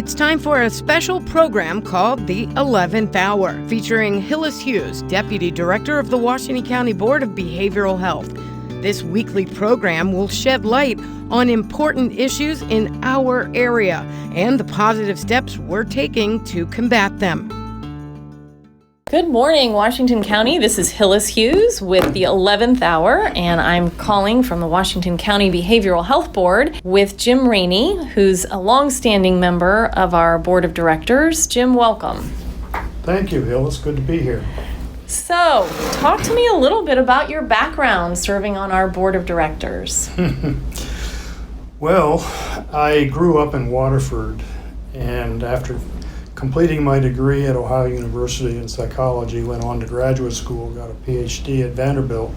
It's time for a special program called The 11th Hour, featuring Hillis Hughes, Deputy Director of the Washington County Board of Behavioral Health. This weekly program will shed light on important issues in our area and the positive steps we're taking to combat them. Good morning, Washington County. This is Hillis Hughes with the 11th Hour, and I'm calling from the Washington County Behavioral Health Board with Jim Rainey, who's a longstanding member of our Board of Directors. Jim, welcome. Thank you, Hillis. Good to be here. So, talk to me a little bit about your background serving on our Board of Directors. Well, I grew up in Waterford, and after completing my degree at Ohio University in psychology, went on to graduate school, got a PhD at Vanderbilt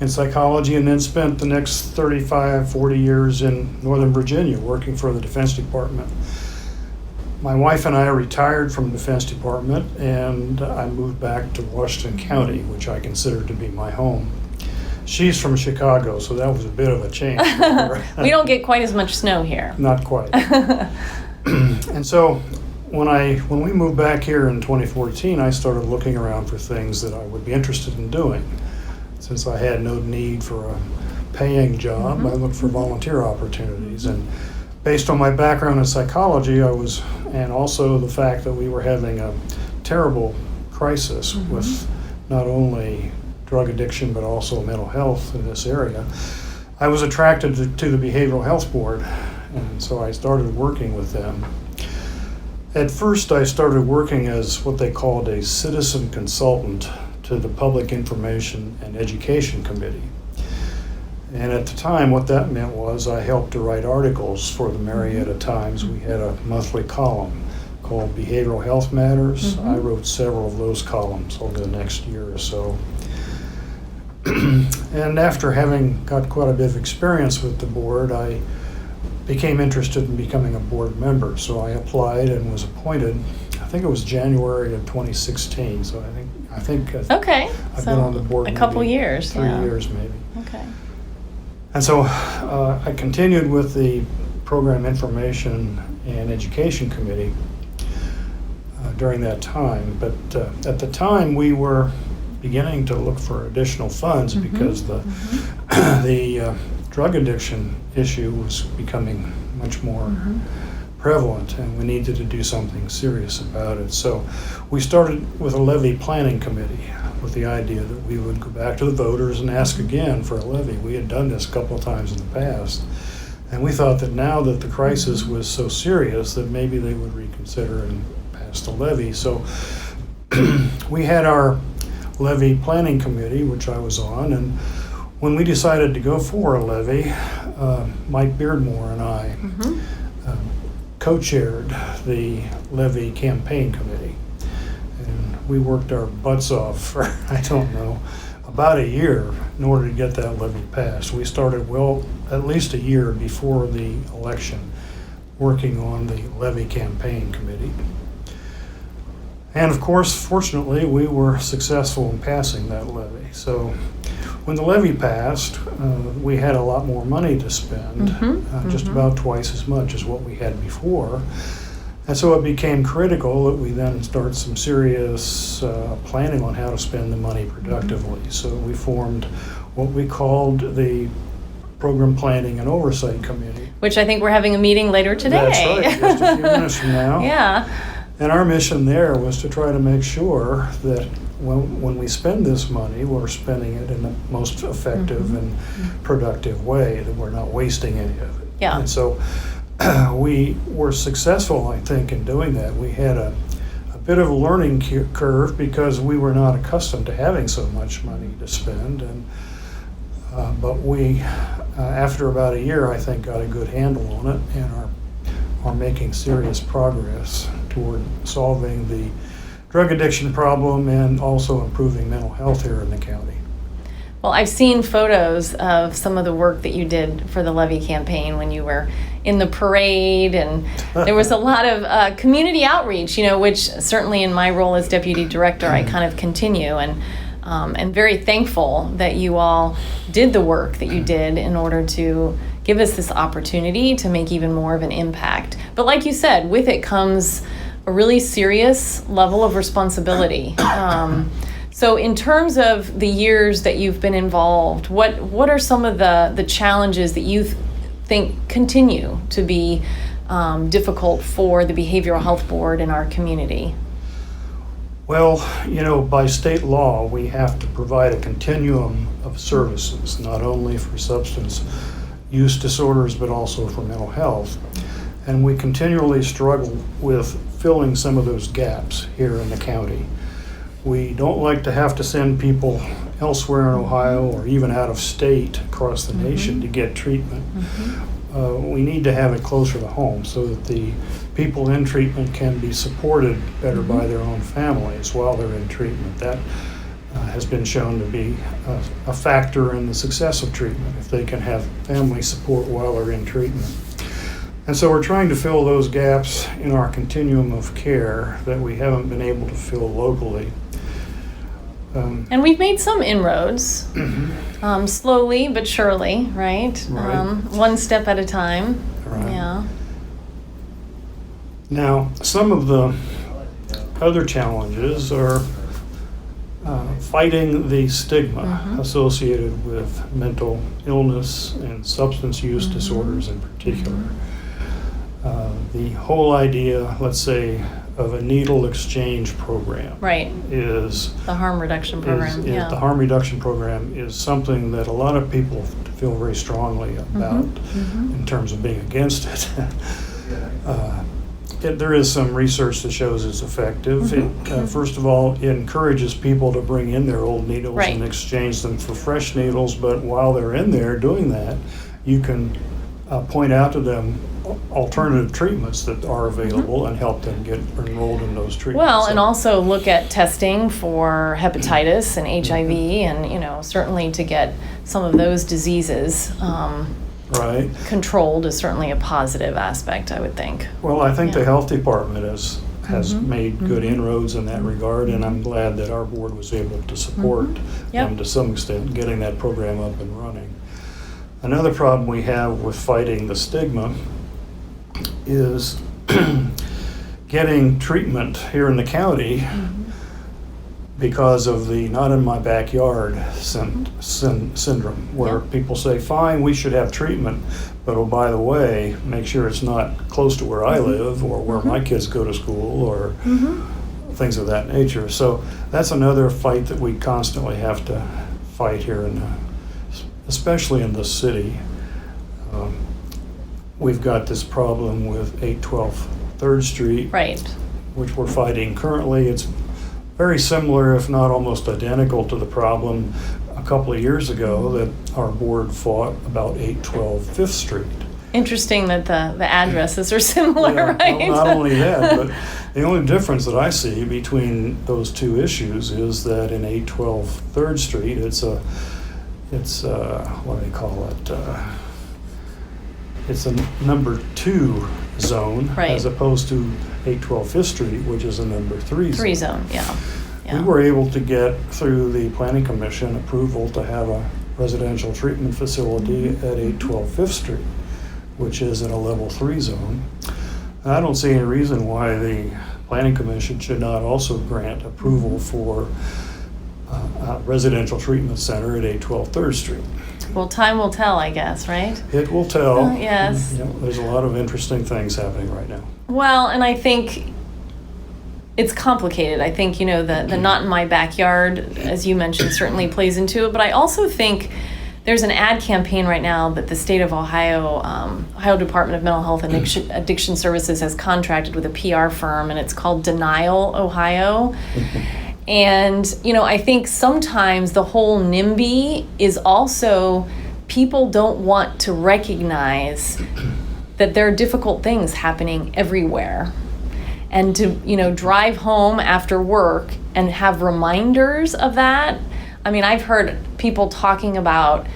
in psychology, and then spent the next 35, 40 years in Northern Virginia working for the Defense Department. My wife and I retired from the Defense Department, and I moved back to Washington County, which I consider to be my home. She's from Chicago, so that was a bit of a change. We don't get quite as much snow here. Not quite. And so when we moved back here in 2014, I started looking around for things that I would be interested in doing. Since I had no need for a paying job, I looked for volunteer opportunities. And based on my background in psychology, and also the fact that we were having a terrible crisis with not only drug addiction but also mental health in this area, I was attracted to the Behavioral Health Board, and so I started working with them. At first, I started working as what they called a citizen consultant to the Public Information and Education Committee. And at the time, what that meant was I helped to write articles for the Marietta Times. We had a monthly column called Behavioral Health Matters. I wrote several of those columns over the next year or so. And after having got quite a bit of experience with the board, I became interested in becoming a board member. So I applied and was appointed, I think it was January of 2016. So I think Okay. I've been on the board a couple years. 3 years maybe. Okay. And so I continued with the Program Information and Education Committee during that time. But at the time, we were beginning to look for additional funds because the drug addiction issue was becoming much more prevalent, and we needed to do something serious about it. So we started with a levy planning committee with the idea that we would go back to the voters and ask again for a levy. We had done this a couple of times in the past, and we thought that now that the crisis was so serious that maybe they would reconsider and pass the levy. So we had our levy planning committee, which I was on, and when we decided to go for a levy, Mike Beardmore and I co-chaired the levy campaign committee. And we worked our butts off for, I don't know, about a year in order to get that levy passed. We started, at least a year before the election, working on the levy campaign committee. And of course, fortunately, we were successful in passing that levy. So when the levy passed, we had a lot more money to spend, just about twice as much as what we had before. And so it became critical that we then start some serious planning on how to spend the money productively. So we formed what we called the Program Planning and Oversight Committee. Which I think we're having a meeting later today. That's right, just a few minutes from now. Yeah. And our mission there was to try to make sure that when we spend this money, we're spending it in the most effective and productive way, that we're not wasting any of it. Yeah. And so we were successful, I think, in doing that. We had a bit of a learning curve because we were not accustomed to having so much money to spend. But we, after about a year, I think, got a good handle on it and are making serious progress toward solving the drug addiction problem and also improving mental health here in the county. Well, I've seen photos of some of the work that you did for the levy campaign when you were in the parade, and there was a lot of community outreach, which certainly in my role as deputy director, I kind of continue, and very thankful that you all did the work that you did in order to give us this opportunity to make even more of an impact. But like you said, with it comes a really serious level of responsibility. So in terms of the years that you've been involved, what are some of the challenges that you think continue to be difficult for the Behavioral Health Board in our community? Well, by state law, we have to provide a continuum of services, not only for substance use disorders, but also for mental health. And we continually struggle with filling some of those gaps here in the county. We don't like to have to send people elsewhere in Ohio or even out of state across the nation to get treatment. We need to have it closer to home so that the people in treatment can be supported better by their own families while they're in treatment. That has been shown to be a factor in the success of treatment, if they can have family support while they're in treatment. And so we're trying to fill those gaps in our continuum of care that we haven't been able to fill locally. And we've made some inroads, slowly but surely, right? One step at a time. Right. Yeah. Now, some of the other challenges are fighting the stigma associated with mental illness and substance use disorders in particular. The whole idea, let's say, of a needle exchange program is the harm reduction program. The harm reduction program is something that a lot of people feel very strongly about in terms of being against it. There is some research that shows it's effective. First of all, it encourages people to bring in their old needles and exchange them for fresh needles, but while they're in there doing that, you can point out to them alternative treatments that are available and help them get enrolled in those treatments. Well, and also look at testing for hepatitis and HIV and, certainly to get some of those diseases controlled is certainly a positive aspect, I would think. Well, I think the health department has made good inroads in that regard, and I'm glad that our board was able to support them to some extent, getting that program up and running. Another problem we have with fighting the stigma is getting treatment here in the county because of the not in my backyard syndrome, where people say, fine, we should have treatment, but oh, by the way, make sure it's not close to where I live or where my kids go to school or things of that nature. So that's another fight that we constantly have to fight here, especially in the city. We've got this problem with 812 3rd Street, which we're fighting currently. It's very similar, if not almost identical, to the problem a couple of years ago that our board fought about 812 5th Street. Interesting that the addresses are similar, right? Well, not only that, but the only difference that I see between those two issues is that in 812 3rd Street, it's what do they call it? It's a number 2 zone as opposed to 812 5th Street, which is a number 3 zone. 3 zone, yeah. We were able to get through the Planning Commission approval to have a residential treatment facility at 812 5th Street, which is in a level 3 zone. And I don't see any reason why the Planning Commission should not also grant approval for a residential treatment center at 812 3rd Street. Well, time will tell, I guess, right? It will tell. Yes. There's a lot of interesting things happening right now. Well, and I think it's complicated. I think, the not in my backyard, as you mentioned, certainly plays into it. But I also think there's an ad campaign right now that the state of Ohio, Ohio Department of Mental Health and Addiction Services has contracted with a PR firm, and it's called Denial Ohio. And, I think sometimes the whole NIMBY is also people don't want to recognize that there are difficult things happening everywhere. And to, drive home after work and have reminders of that. I mean, I've heard people talking about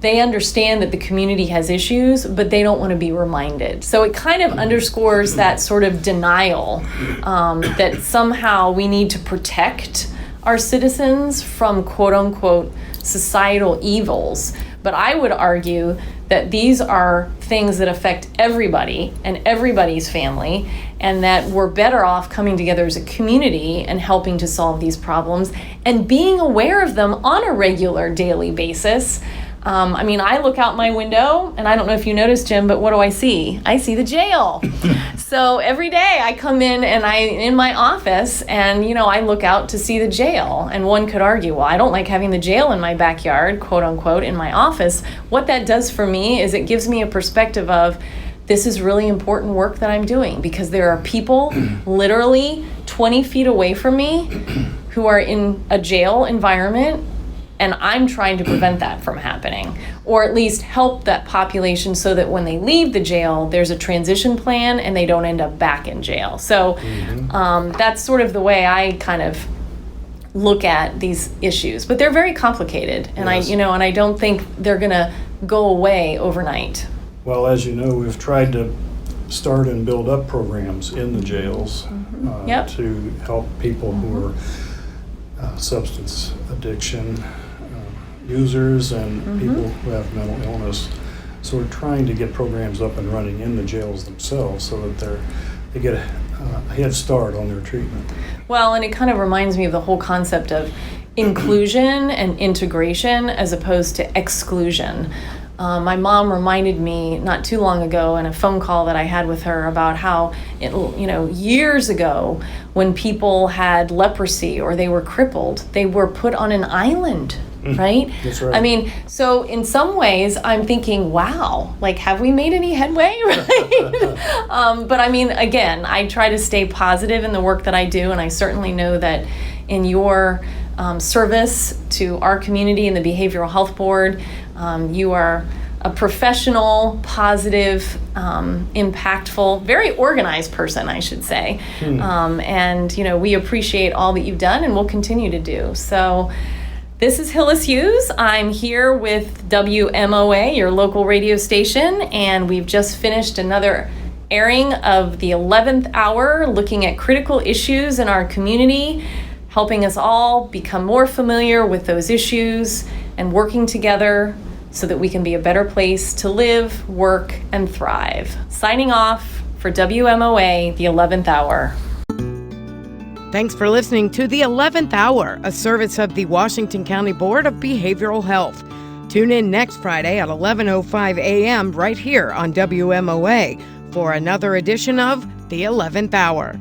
they understand that the community has issues, but they don't want to be reminded. So it kind of underscores that sort of denial that somehow we need to protect our citizens from quote unquote societal evils. But I would argue that these are things that affect everybody and everybody's family, and that we're better off coming together as a community and helping to solve these problems and being aware of them on a regular daily basis. I mean, I look out my window, and I don't know if you noticed, Jim, but what do I see? I see the jail. So every day I come in my office, and, I look out to see the jail. And one could argue, well, I don't like having the jail in my backyard, quote unquote, in my office. What that does for me is it gives me a perspective of, this is really important work that I'm doing, because there are people literally 20 feet away from me who are in a jail environment, and I'm trying to prevent that from happening, or at least help that population so that when they leave the jail, there's a transition plan and they don't end up back in jail. So that's sort of the way I kind of look at these issues. But they're very complicated, and Yes. I don't think they're going to go away overnight. Well, as you know, we've tried to start and build up programs in the jails Yep. to help people who are substance addiction users and people who have mental illness. So we're trying to get programs up and running in the jails themselves so that they get a head start on their treatment. Well, and it kind of reminds me of the whole concept of inclusion and integration as opposed to exclusion. My mom reminded me not too long ago in a phone call that I had with her about how, years ago when people had leprosy or they were crippled, they were put on an island, right? That's right. I mean, so in some ways I'm thinking, wow, like, have we made any headway, right? But I mean, again, I try to stay positive in the work that I do, and I certainly know that in your service to our community and the Behavioral Health Board, you are a professional, positive, impactful, very organized person, I should say. And, we appreciate all that you've done and will continue to do. So this is Hillis Hughes. I'm here with WMOA, your local radio station, and we've just finished another airing of the 11th hour, looking at critical issues in our community, helping us all become more familiar with those issues and working together so that we can be a better place to live, work, and thrive. Signing off for WMOA, the 11th hour. Thanks for listening to the 11th Hour, a service of the Washington County Board of Behavioral Health. Tune in next Friday at 11:05 a.m. right here on WMOA for another edition of the 11th Hour.